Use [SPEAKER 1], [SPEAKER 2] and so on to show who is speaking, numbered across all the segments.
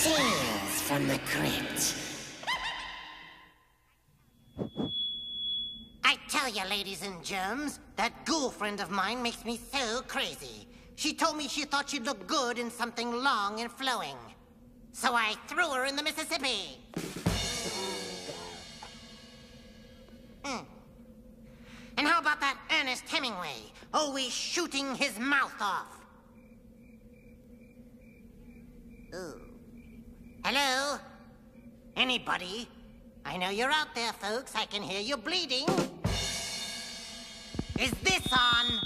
[SPEAKER 1] Tales from the crypt.
[SPEAKER 2] I tell you, ladies and germs, that ghoul friend of mine makes me so crazy. She told me she thought she'd look good in something long and flowing. So I threw her in the Mississippi. And how about that Ernest Hemingway, always shooting his mouth off? Ooh. Hello? Anybody? I know you're out there, folks. I can hear you bleeding. Is this on?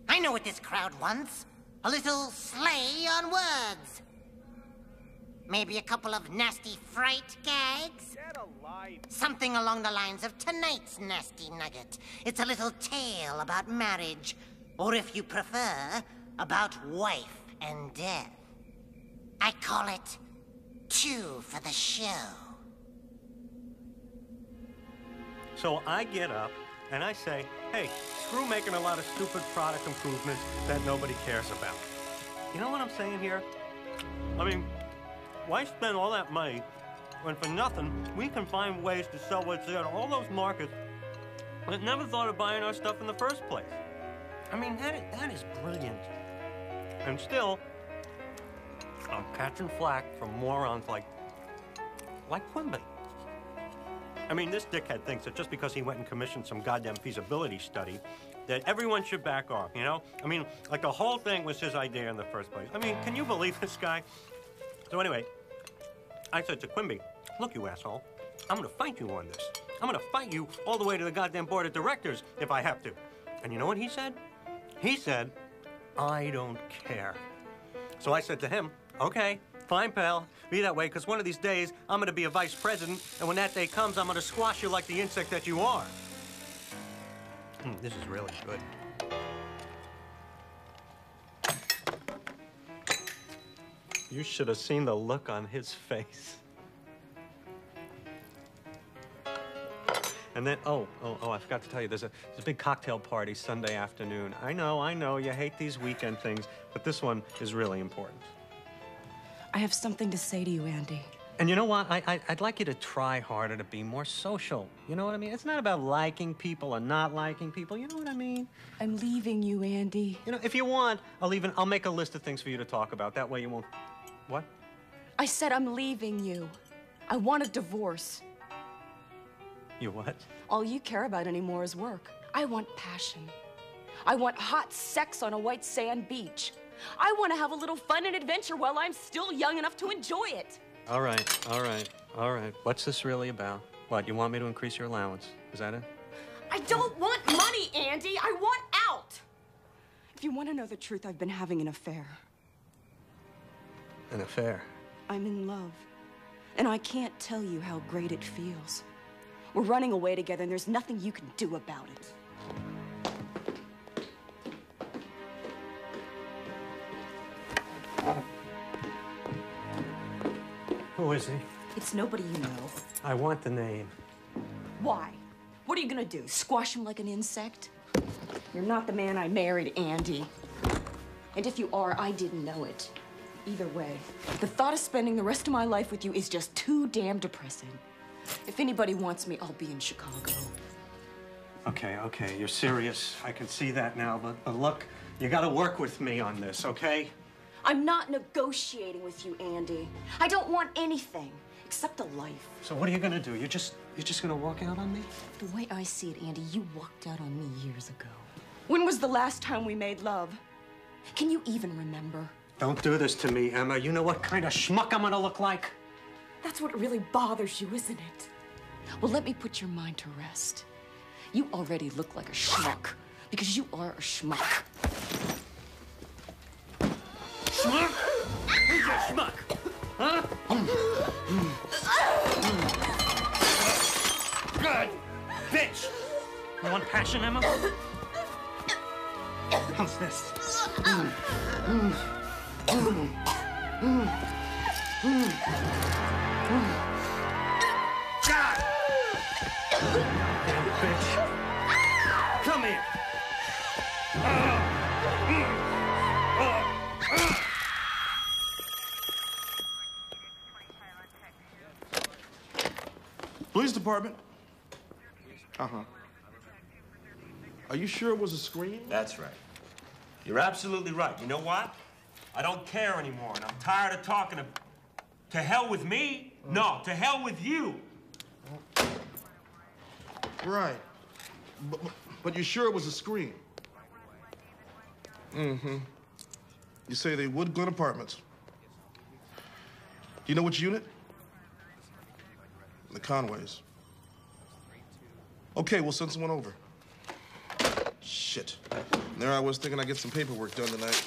[SPEAKER 2] I know what this crowd wants. A little slay on words. Maybe a couple of nasty fright gags?
[SPEAKER 3] Get a life.
[SPEAKER 2] Something along the lines of tonight's nasty nugget. It's a little tale about marriage. Or if you prefer, about wife and death. I call it Two for the Show.
[SPEAKER 4] So I get up and I say, hey, screw making a lot of stupid product improvements that nobody cares about. You know what I'm saying here? I mean, why spend all that money when for nothing we can find ways to sell what's there to all those markets that never thought of buying our stuff in the first place? I mean, that is brilliant. And still, I'm catching flack from morons like Quimby. I mean, this dickhead thinks that just because he went and commissioned some goddamn feasibility study, that everyone should back off, you know? I mean, like the whole thing was his idea in the first place. I mean, can you believe this guy? So anyway, I said to Quimby, look, you asshole, I'm gonna fight you on this. I'm gonna fight you all the way to the goddamn board of directors if I have to. And you know what he said? He said, I don't care. So I said to him, okay, fine, pal. Be that way, because one of these days, I'm going to be a vice president, and when that day comes, I'm going to squash you like the insect that you are. This is really good. You should have seen the look on his face. And then, oh, I forgot to tell you, there's a big cocktail party Sunday afternoon. I know, you hate these weekend things, but this one is really important.
[SPEAKER 5] I have something to say to you, Andy.
[SPEAKER 4] And you know what? I'd like you to try harder to be more social. You know what I mean? It's not about liking people or not liking people. You know what I mean?
[SPEAKER 5] I'm leaving you, Andy.
[SPEAKER 4] You know, if you want, I'll make a list of things for you to talk about. That way you won't... What?
[SPEAKER 5] I said I'm leaving you. I want a divorce.
[SPEAKER 4] You what?
[SPEAKER 5] All you care about anymore is work. I want passion. I want hot sex on a white sand beach. I want to have a little fun and adventure while I'm still young enough to enjoy it.
[SPEAKER 4] All right. What's this really about? What, you want me to increase your allowance? Is that it?
[SPEAKER 5] I don't want money, Andy. I want out. If you want to know the truth, I've been having an affair.
[SPEAKER 4] An affair?
[SPEAKER 5] I'm in love. And I can't tell you how great it feels. We're running away together, and there's nothing you can do about it.
[SPEAKER 4] Who is he?
[SPEAKER 5] It's nobody you know.
[SPEAKER 4] I want the name.
[SPEAKER 5] Why? What are you gonna do? Squash him like an insect? You're not the man I married, Andy. And if you are, I didn't know it. Either way, the thought of spending the rest of my life with you is just too damn depressing. If anybody wants me, I'll be in Chicago.
[SPEAKER 4] Okay, you're serious. I can see that now, but look, you gotta work with me on this, okay?
[SPEAKER 5] I'm not negotiating with you, Andy. I don't want anything except a life.
[SPEAKER 4] So what are you gonna do? You're just gonna walk out on me?
[SPEAKER 5] The way I see it, Andy, you walked out on me years ago. When was the last time we made love? Can you even remember?
[SPEAKER 4] Don't do this to me, Emma. You know what kind of schmuck I'm gonna look like?
[SPEAKER 5] That's what really bothers you, isn't it? Well, let me put your mind to rest. You already look like a schmuck, because you are a schmuck.
[SPEAKER 4] Schmuck? Who's a schmuck? Huh? Good. Bitch! You want passion, Emma? How's this? God! Damn bitch. Come here.
[SPEAKER 3] Police department? Uh-huh. Are you sure it was a scream?
[SPEAKER 6] That's right. You're absolutely right. You know what? I don't care anymore, and I'm tired of talking to hell with me. No, to hell with you.
[SPEAKER 3] Right. But you're sure it was a scream? Mm-hmm. You say they Wood Glen Apartments. Do you know which unit? The Conways. Okay, we'll send someone over. Shit. There I was thinking I'd get some paperwork done tonight.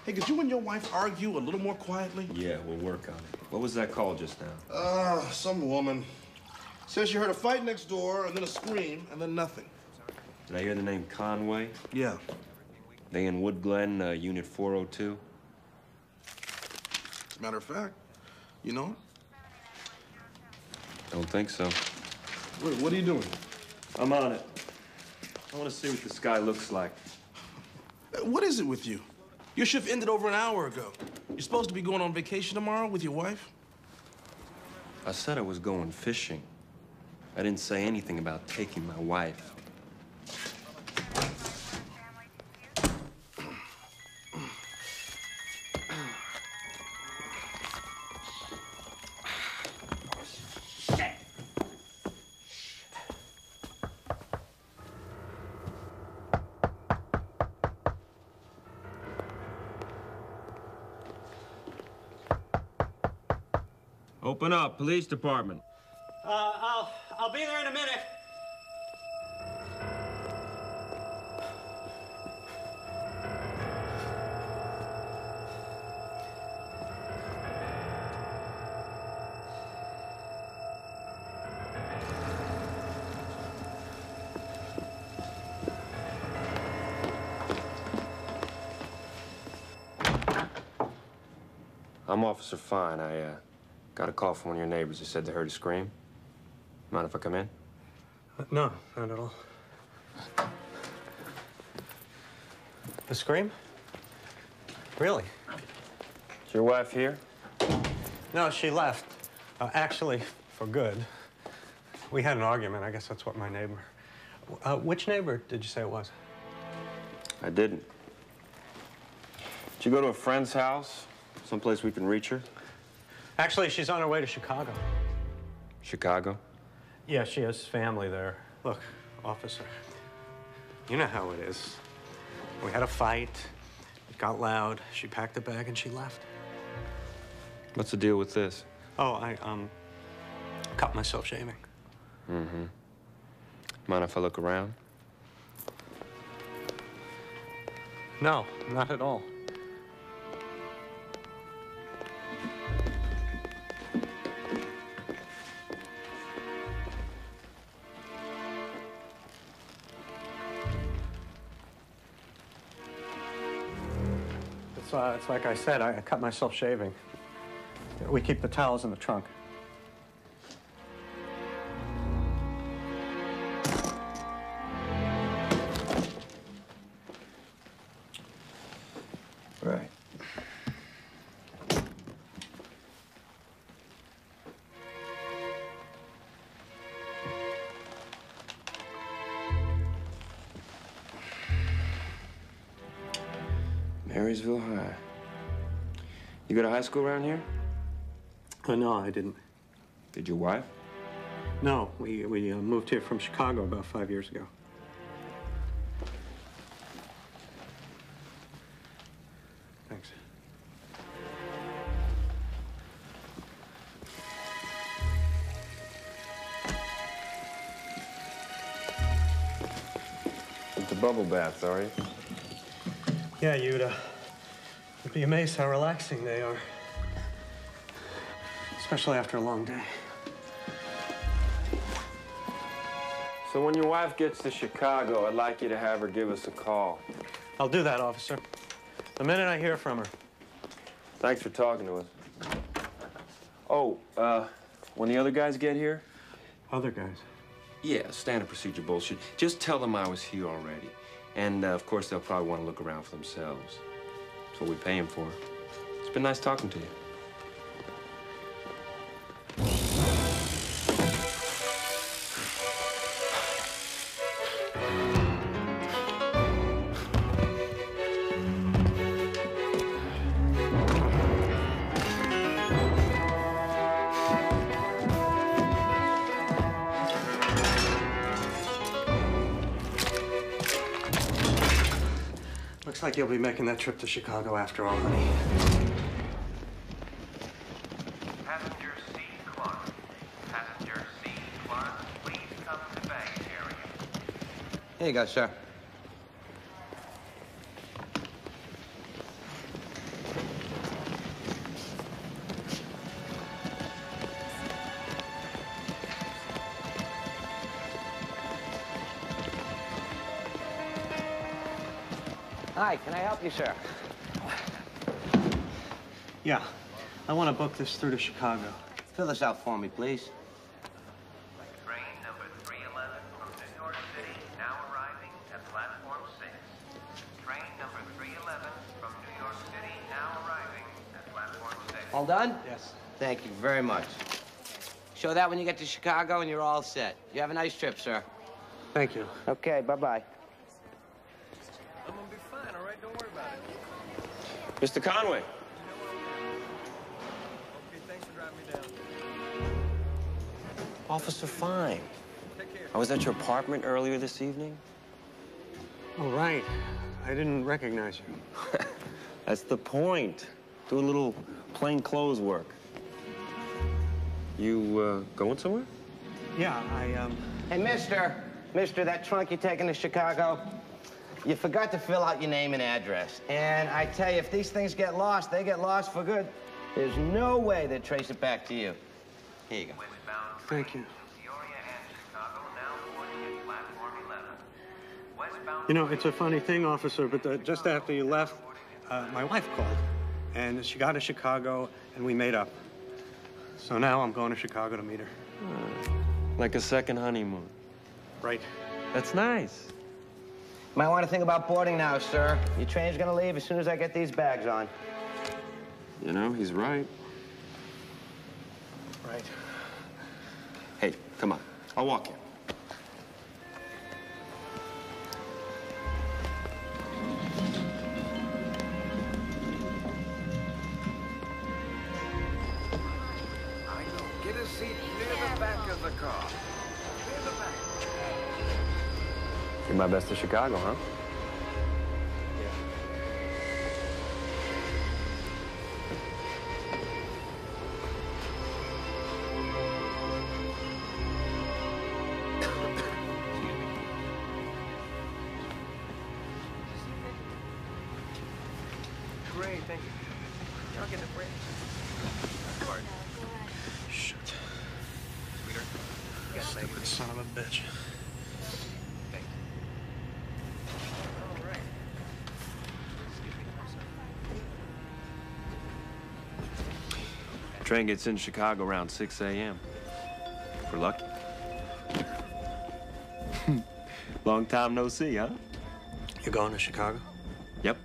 [SPEAKER 3] Hey, could you and your wife argue a little more quietly?
[SPEAKER 6] Yeah, we'll work on it. What was that call just now?
[SPEAKER 3] Some woman. Says she heard a fight next door, and then a scream, and then nothing.
[SPEAKER 6] Did I hear the name Conway?
[SPEAKER 3] Yeah.
[SPEAKER 6] They in Wood Glen, Unit 402?
[SPEAKER 3] As a matter of fact, you know?
[SPEAKER 6] Don't think so.
[SPEAKER 3] What are you doing?
[SPEAKER 6] I'm on it. I want to see what this guy looks like.
[SPEAKER 3] What is it with you? Your shift ended over an hour ago. You're supposed to be going on vacation tomorrow with your wife?
[SPEAKER 6] I said I was going fishing. I didn't say anything about taking my wife. Open up, police department.
[SPEAKER 4] I'll be there in a minute.
[SPEAKER 6] I'm Officer Fine. I got a call from one of your neighbors. They said they heard a scream. Mind if I come in?
[SPEAKER 4] No, not at all. The scream? Really?
[SPEAKER 6] Is your wife here?
[SPEAKER 4] No, she left. Actually, for good. We had an argument. I guess that's what my neighbor... which neighbor did you say it was?
[SPEAKER 6] I didn't. Did you go to a friend's house? Someplace we can reach her?
[SPEAKER 4] Actually, she's on her way to Chicago.
[SPEAKER 6] Chicago?
[SPEAKER 4] Yeah, she has family there. Look, officer, you know how it is. We had a fight. It got loud. She packed a bag and she left.
[SPEAKER 6] What's the deal with this?
[SPEAKER 4] Oh, I cut myself shaving.
[SPEAKER 6] Mm-hmm. Mind if I look around?
[SPEAKER 4] No, not at all. It's like I said, I cut myself shaving. We keep the towels in the trunk.
[SPEAKER 6] Right. Marysville High. You go to high school around here?
[SPEAKER 4] No, I didn't.
[SPEAKER 6] Did your wife?
[SPEAKER 4] No, we moved here from Chicago about 5 years ago. Thanks.
[SPEAKER 6] It's a bubble bath, are you?
[SPEAKER 4] Yeah, you'd be amazed how relaxing they are. Especially after a long day.
[SPEAKER 6] So when your wife gets to Chicago, I'd like you to have her give us a call.
[SPEAKER 4] I'll do that, officer. The minute I hear from her.
[SPEAKER 6] Thanks for talking to us. Oh, when the other guys get here?
[SPEAKER 4] Other guys?
[SPEAKER 6] Yeah, standard procedure bullshit. Just tell them I was here already. And, of course, they'll probably want to look around for themselves. That's what we pay them for. It's been nice talking to you.
[SPEAKER 4] think you'll be making that trip to Chicago after all, honey.
[SPEAKER 7] Passenger C. Clark. Passenger C. Clark, please come to baggage area.
[SPEAKER 8] Here you go, sir. Hi, can I help you, sir?
[SPEAKER 4] Yeah, I want to book this through to Chicago.
[SPEAKER 8] Fill this out for me, please.
[SPEAKER 7] Train number 311 from New York City, now arriving at platform 6. Train number 311 from New York City, now arriving at platform 6.
[SPEAKER 8] All done?
[SPEAKER 4] Yes.
[SPEAKER 8] Thank you very much. Show that when you get to Chicago and you're all set. You have a nice trip, sir.
[SPEAKER 4] Thank you.
[SPEAKER 8] Okay, bye-bye.
[SPEAKER 6] I'm gonna be fine, all right? Don't worry about it. Mr. Conway. Okay, thanks for driving me down.
[SPEAKER 9] Officer Fine.
[SPEAKER 6] Take care.
[SPEAKER 9] I was at your apartment earlier this evening.
[SPEAKER 4] Oh, right. I didn't recognize you.
[SPEAKER 9] That's the point. Do a little plain clothes work. You, going somewhere?
[SPEAKER 4] Yeah,
[SPEAKER 8] Hey, Mister, that trunk you're taking to Chicago, you forgot to fill out your name and address. And I tell you, if these things get lost, they get lost for good. There's no way they'd trace it back to you. Here you go.
[SPEAKER 7] Westbound
[SPEAKER 4] Thank you.
[SPEAKER 7] Peoria and Chicago, now boarding at platform 11. Westbound
[SPEAKER 4] You know, it's a funny thing, officer, but just after you left, my wife called. And she got to Chicago, and we made up. So now I'm going to Chicago to meet her.
[SPEAKER 9] Like a second honeymoon.
[SPEAKER 4] Right.
[SPEAKER 9] That's nice.
[SPEAKER 8] Might want to think about boarding now, sir. Your train's gonna leave as soon as I get these bags on.
[SPEAKER 9] You know, he's right.
[SPEAKER 4] Right.
[SPEAKER 9] Hey, come on. I'll walk you.
[SPEAKER 7] I know. Get a seat near the back of the car. Near the back.
[SPEAKER 9] You're my best of Chicago, huh?
[SPEAKER 7] Great, thank you. I'll get the bridge.
[SPEAKER 4] Shit.
[SPEAKER 7] Sweeter.
[SPEAKER 4] Stupid son of a bitch.
[SPEAKER 7] All right. Excuse me.
[SPEAKER 9] Train gets in Chicago around 6 a.m. If we're lucky. Long time no see, huh?
[SPEAKER 4] You going to Chicago?
[SPEAKER 9] Yep.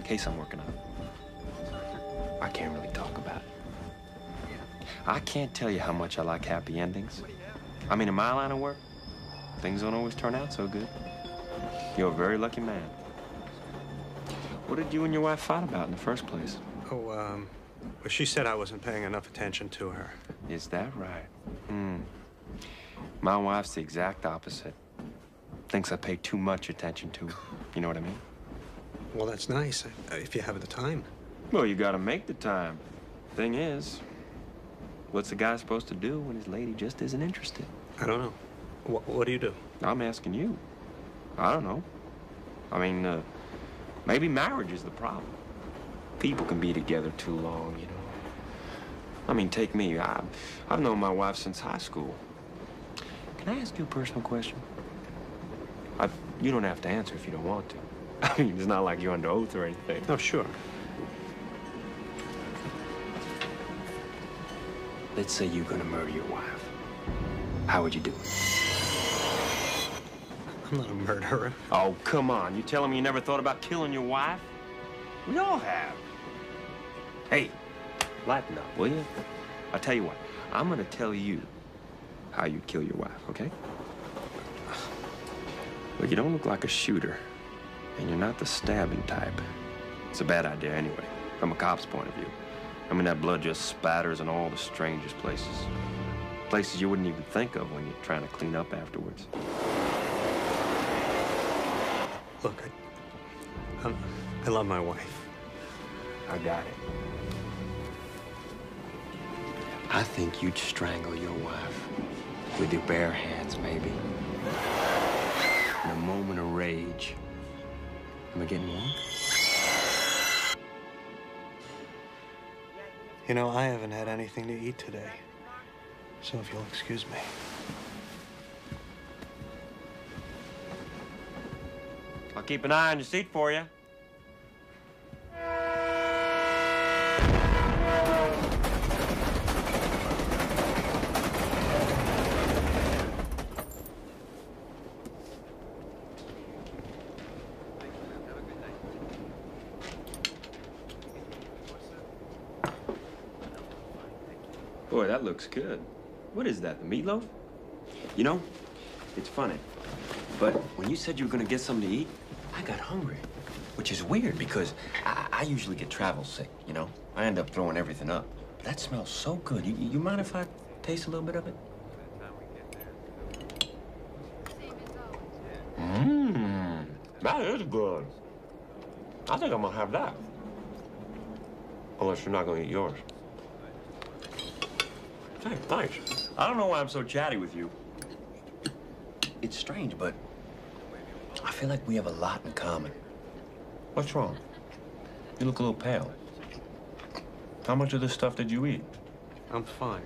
[SPEAKER 9] Case I'm working on. I can't really talk about it. I can't tell you how much I like happy endings. I mean, in my line of work, things don't always turn out so good. You're a very lucky man. What did you and your wife fight about in the first place?
[SPEAKER 4] Oh, well, she said I wasn't paying enough attention to her.
[SPEAKER 9] Is that right? My wife's the exact opposite. Thinks I pay too much attention to her. You know what I mean?
[SPEAKER 4] Well, that's nice, if you have the time.
[SPEAKER 9] Well, you gotta make the time. Thing is, what's a guy supposed to do when his lady just isn't interested?
[SPEAKER 4] I don't know. What do you do?
[SPEAKER 9] I'm asking you. I don't know. I mean, maybe marriage is the problem. People can be together too long, you know. I mean, take me. I've known my wife since high school. Can I ask you a personal question? You don't have to answer if you don't want to. I mean, it's not like you're under oath or anything.
[SPEAKER 4] Oh, sure.
[SPEAKER 9] Let's say you're gonna murder your wife. How would you do it?
[SPEAKER 4] I'm not a murderer.
[SPEAKER 9] Oh, come on. You telling me you never thought about killing your wife? We all have. Hey, lighten up, will you? I'll tell you what. I'm gonna tell you how you'd kill your wife, okay? Well, you don't look like a shooter, and you're not the stabbing type. It's a bad idea anyway, from a cop's point of view. I mean, that blood just spatters in all the strangest places. Places you wouldn't even think of when you're trying to clean up
[SPEAKER 4] Look, I I love my wife.
[SPEAKER 9] I got it. I think you'd strangle your wife with your bare hands, maybe. In a moment of rage. Am I getting warm?
[SPEAKER 4] You know, I haven't had anything to eat today. So if you'll excuse me.
[SPEAKER 9] I'll keep an eye on your seat for you. Boy, that looks good. What is that, the meatloaf? You know, it's funny, but when you said you were gonna get something to eat, I got hungry, which is weird because I usually get travel sick, you know? I end up throwing everything up. But that smells so good. You mind if I taste a little bit of it? Mmm, that is good. I think I'm gonna have that. Unless you're not gonna eat yours. Hey, thanks. I don't know why I'm so chatty with you. It's strange, but I feel like we have a lot in common. What's wrong? You look a little pale. How much of this stuff did you eat?
[SPEAKER 4] I'm fine.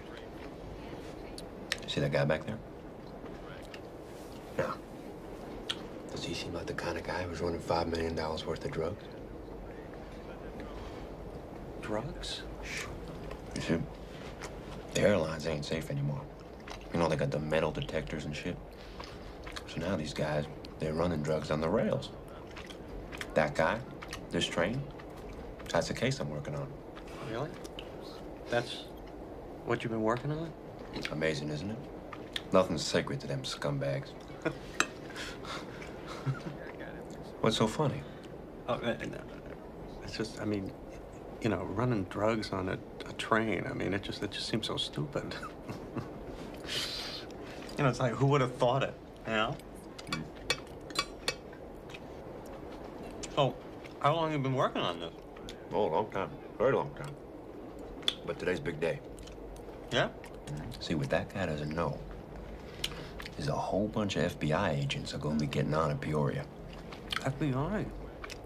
[SPEAKER 9] See that guy back there? Yeah. Does he seem like the kind of guy who's running $5 million worth of drugs?
[SPEAKER 4] Drugs?
[SPEAKER 9] You see? The airlines ain't safe anymore. You know, they got the metal detectors and shit. So now these guys, they're running drugs on the rails. That guy, this train, that's the case I'm working on.
[SPEAKER 4] Really? That's what you've been working on?
[SPEAKER 9] Amazing, isn't it? Nothing's sacred to them scumbags. What's so funny?
[SPEAKER 4] Oh, it's just, I mean, you know, running drugs on a train, I mean, it just seems so stupid. You know, it's like, who would have thought it, you know? Oh, how long have you been working on this?
[SPEAKER 9] Oh, a long time. Very long time. But today's big day.
[SPEAKER 4] Yeah?
[SPEAKER 9] See, what that guy doesn't know is a whole bunch of FBI agents are going to be getting on in Peoria.
[SPEAKER 4] FBI?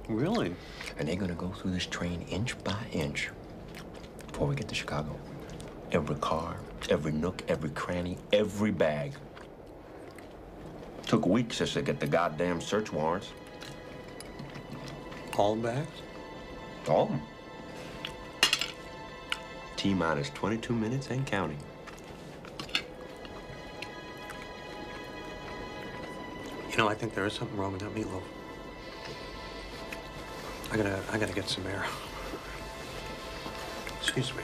[SPEAKER 4] Really?
[SPEAKER 9] And they're going to go through this train inch by inch before we get to Chicago. Every car, every nook, every cranny, every bag. Took weeks just to get the goddamn search warrants.
[SPEAKER 4] All bags?
[SPEAKER 9] All of them. T-minus 22 minutes and counting.
[SPEAKER 4] You know, I think there is something wrong with that meatloaf. I gotta get some air. Excuse me.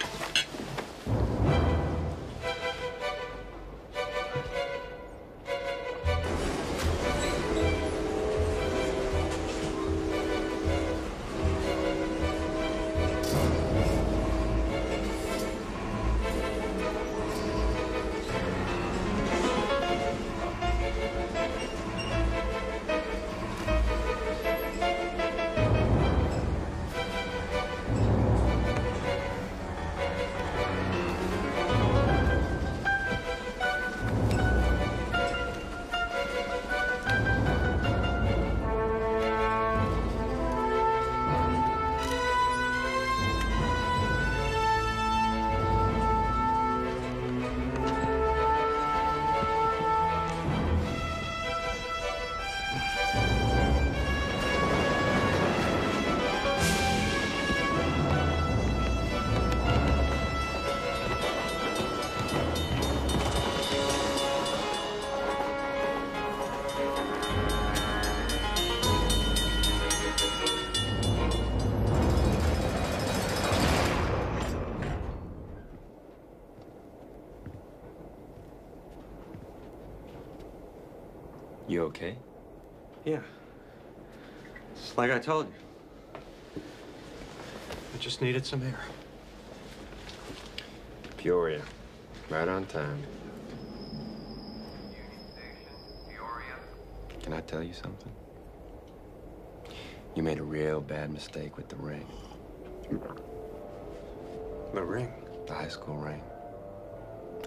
[SPEAKER 9] You okay?
[SPEAKER 4] Yeah. It's like I told you. I just needed some air.
[SPEAKER 9] Peoria. Right on time.
[SPEAKER 7] Union Station, Peoria.
[SPEAKER 9] Can I tell you something? You made a real bad mistake with the ring.
[SPEAKER 4] The ring?
[SPEAKER 9] The high school ring.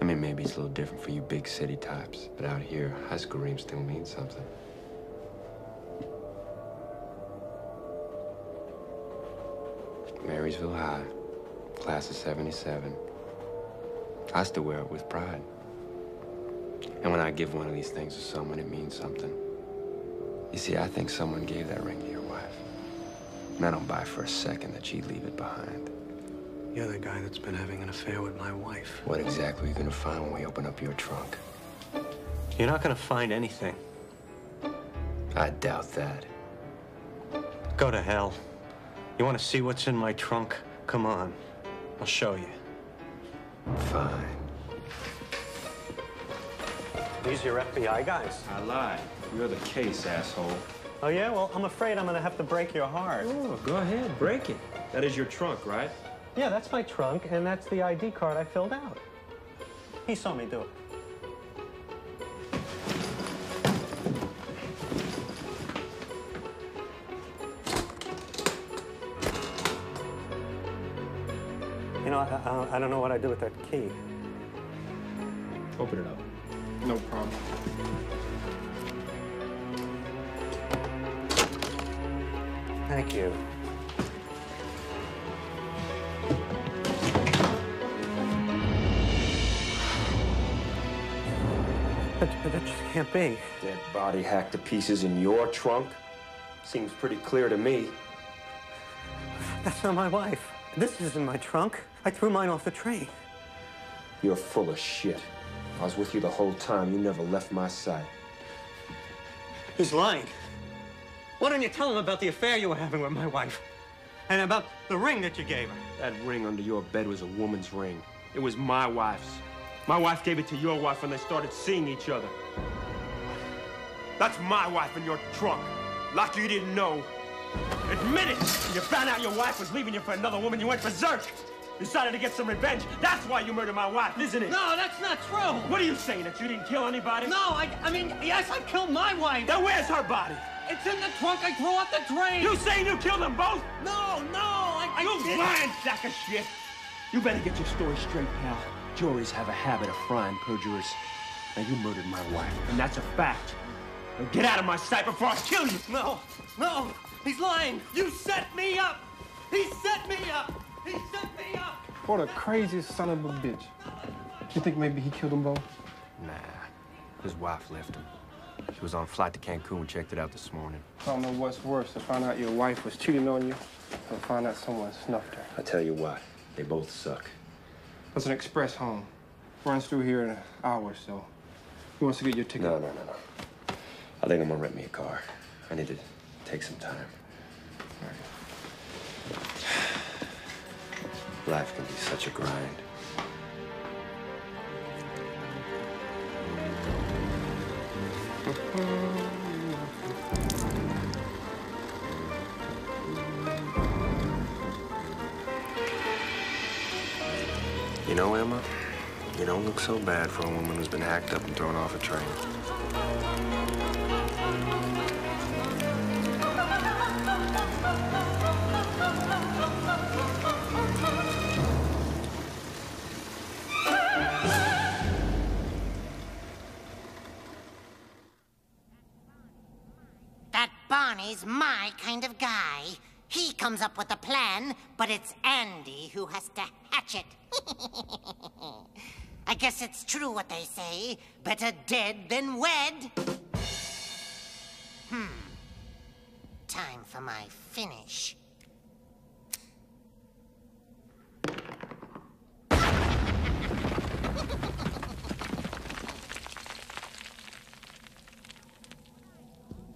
[SPEAKER 9] I mean, maybe it's a little different for you big city types, but out here, high school rings still mean something. Marysville High, class of '77. I still wear it with pride. And when I give one of these things to someone, it means something. You see, I think someone gave that ring to your wife. And I don't buy for a second that she'd leave it behind.
[SPEAKER 4] You're the guy that's been having an affair with my wife.
[SPEAKER 9] What exactly are you gonna find when we open up your trunk?
[SPEAKER 4] You're not gonna find anything.
[SPEAKER 9] I doubt that.
[SPEAKER 4] Go to hell. You want to see what's in my trunk? Come on. I'll show you.
[SPEAKER 9] Fine.
[SPEAKER 4] These your FBI guys?
[SPEAKER 9] I lied. You're the case, asshole.
[SPEAKER 4] Oh, yeah? Well, I'm afraid I'm gonna have to break your heart.
[SPEAKER 9] Oh, go ahead, break it. That is your trunk, right?
[SPEAKER 4] Yeah, that's my trunk, and that's the ID card I filled out. He saw me do it. You know, I don't know what I do with that key.
[SPEAKER 9] Open it up.
[SPEAKER 10] No problem.
[SPEAKER 4] Thank you. But that just can't be.
[SPEAKER 9] Dead body hacked to pieces in your trunk? Seems pretty clear to me.
[SPEAKER 4] That's not my wife. This isn't my trunk. I threw mine off the train.
[SPEAKER 9] You're full of shit. I was with you the whole time. You never left my side.
[SPEAKER 4] He's lying. Why don't you tell him about the affair you were having with my wife? And about the ring that you gave her?
[SPEAKER 9] That ring under your bed was a woman's ring. It was my wife's. My wife gave it to your wife when they started seeing each other. That's my wife in your trunk. Like you didn't know. Admit it! When you found out your wife was leaving you for another woman, you went berserk. Decided to get some revenge. That's why you murdered my wife, isn't it?
[SPEAKER 4] No, that's not true.
[SPEAKER 9] What are you saying, that you didn't kill anybody?
[SPEAKER 4] No, I mean, yes, I killed my wife.
[SPEAKER 9] Then where's her body?
[SPEAKER 4] It's in the trunk I threw off the train.
[SPEAKER 9] You saying you killed them both?
[SPEAKER 4] No, I
[SPEAKER 9] You lying sack of shit. You better get your story straight, pal. Juries have a habit of frying perjurers. Now, you murdered my wife, and that's a fact. Now get out of my sight before I kill you.
[SPEAKER 4] No, he's lying. You set me up. He set me up. He set me up.
[SPEAKER 10] What a crazy son of a bitch. You think maybe he killed them both?
[SPEAKER 9] Nah, his wife left him. She was on a flight to Cancun, checked it out this morning.
[SPEAKER 10] I don't know what's worse, to find out your wife was cheating on you or find out someone snuffed her.
[SPEAKER 9] I tell you what, they both suck.
[SPEAKER 10] There's an express home. Runs through here in an hour or so. He wants to get your ticket.
[SPEAKER 9] No. I think I'm gonna rent me a car. I need to take some time.
[SPEAKER 10] All right.
[SPEAKER 9] Life can be such a grind. You know, Emma, you don't look so bad for a woman who's been hacked up and thrown off a train.
[SPEAKER 2] That Barney's my kind of guy. He comes up with a plan, but it's Andy who has to hatch it. I guess it's true what they say. Better dead than wed. Time for my finish.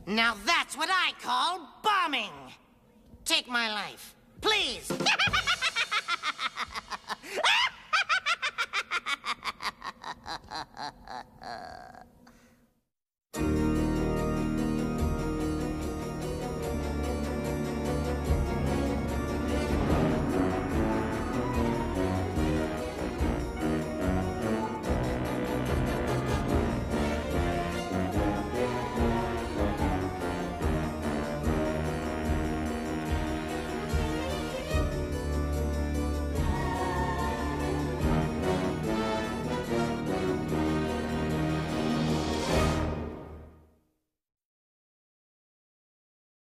[SPEAKER 2] Now that's what I call bombing. Take my life, please.